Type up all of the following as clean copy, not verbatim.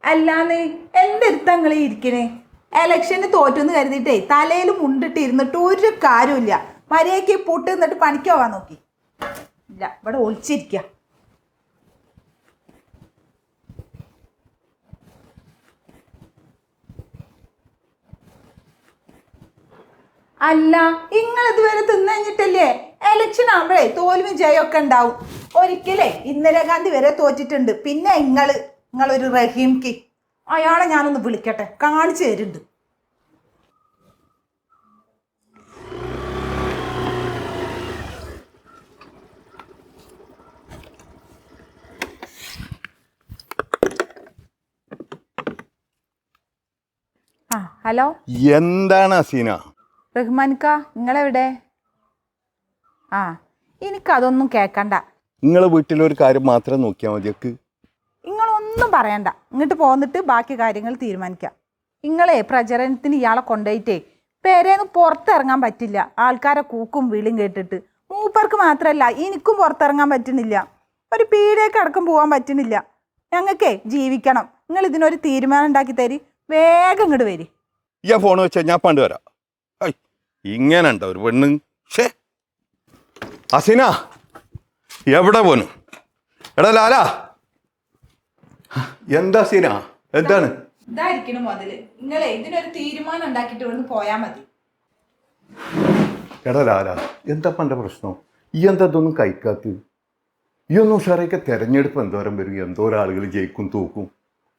അല്ലാന്ന് എന്തെടുത്തങ്ങളീ ഇരിക്കണേ? എലക്ഷന് തോറ്റെന്ന് കരുതിയിട്ടേ തലയിൽ മുണ്ടിട്ട് ഇരുന്നിട്ട് ഒരു കാര്യമില്ല. മര്യാദയ്ക്ക് പൊട്ട് നിന്നിട്ട് പണിക്ക് പോവാൻ നോക്കി. ഇല്ല, ഇവിടെ ഒളിച്ചിരിക്ക. അല്ല, നിങ്ങൾ ഇതുവരെ തിന്നഴിഞ്ഞിട്ടല്ലേ? എലക്ഷൻ ആകുമ്പോഴേ തോൽവി ജയമൊക്കെ ഉണ്ടാവും. ഒരിക്കലേ ഇന്ദിരാഗാന്ധി വരെ തോറ്റിട്ടുണ്ട്. പിന്നെ നിങ്ങളൊരു റഹീംക്ക്, അയാളെ ഞാനൊന്ന് വിളിക്കട്ടെ, കാണിച്ചു തരുന്നുണ്ട്. ആ ഹലോ, എന്താണ് അസീന? റഹ്മാൻക്ക, നിങ്ങളെവിടെ? ആ, എനിക്കതൊന്നും കേൾക്കണ്ട. നിങ്ങളെ വീട്ടിലൊരു കാര്യം മാത്രം നോക്കിയാൽ മതിയൊക്കെ. നിങ്ങളൊന്നും പറയണ്ട, ഇങ്ങോട്ട് പോന്നിട്ട് ബാക്കി കാര്യങ്ങൾ തീരുമാനിക്കാം. നിങ്ങളെ പ്രചരണത്തിന് ഇയാളെ കൊണ്ടുപോയിട്ടേ പേരേന്ന് പുറത്തിറങ്ങാൻ പറ്റില്ല. ആൾക്കാരെ കൂക്കും വിളിയും കേട്ടിട്ട് മൂപ്പർക്ക് മാത്രമല്ല എനിക്കും പുറത്തിറങ്ങാൻ പറ്റുന്നില്ല. ഒരു പീടിയേക്ക് അടക്കം പോകാൻ പറ്റുന്നില്ല. ഞങ്ങൾക്കേ ജീവിക്കണം. നിങ്ങൾ ഇതിനൊരു തീരുമാനം ഉണ്ടാക്കി തരി. വേഗം ഇങ്ങോട്ട് വരി. ഞാൻ ഫോൺ വെച്ചാൽ ഞാൻ പണ്ട് വരാം. ഇങ്ങനെ ഉണ്ടോ ഒരു പെണ്ണ്? ഷേ അസീന, എവിടെ പോന്നു? എടാ ലാലാ, എന്താ അസീന? എന്താണ് ഇതായിരിക്കണം മുതല്. നിങ്ങളെ ഇതിനൊരു തീരുമാനം ഉണ്ടാക്കിയിട്ട് ഇവിടുന്ന് പോയാൽ മതി. എടാ ലാലാ, എന്താ എൻ്റെ പ്രശ്നം? ഈ എന്താ ഇതൊന്നും കഴിക്കാത്ത? ഈ ഒന്ന് ഉഷാറായിക്കെ. തെരഞ്ഞെടുപ്പ് എന്തോരം വരും, എന്തോരം ആളുകൾ ജയിക്കും തോക്കും.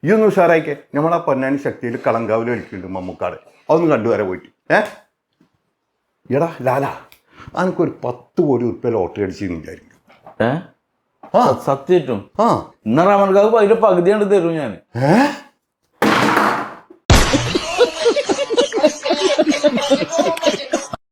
ഈ ഒന്ന് ഉഷാറായിക്കെ. നമ്മളാ പൊന്നാനി ശക്തിയിൽ കളങ്കാവിൽ കളിക്കുന്നുണ്ട് മമ്മൂക്കാട്. അതൊന്നും കണ്ടുവരെ പോയിട്ട്. എടാ ലാലാ, എനിക്കൊരു 10 കോടി ഉറുപ്പിക ലോട്ടറി അടിച്ചെന്ന് വിചാരിക്കും. സത്യമായിട്ടും ഇന്നലെ അതിന്റെ പകുതി കണ്ട് തരും ഞാൻ.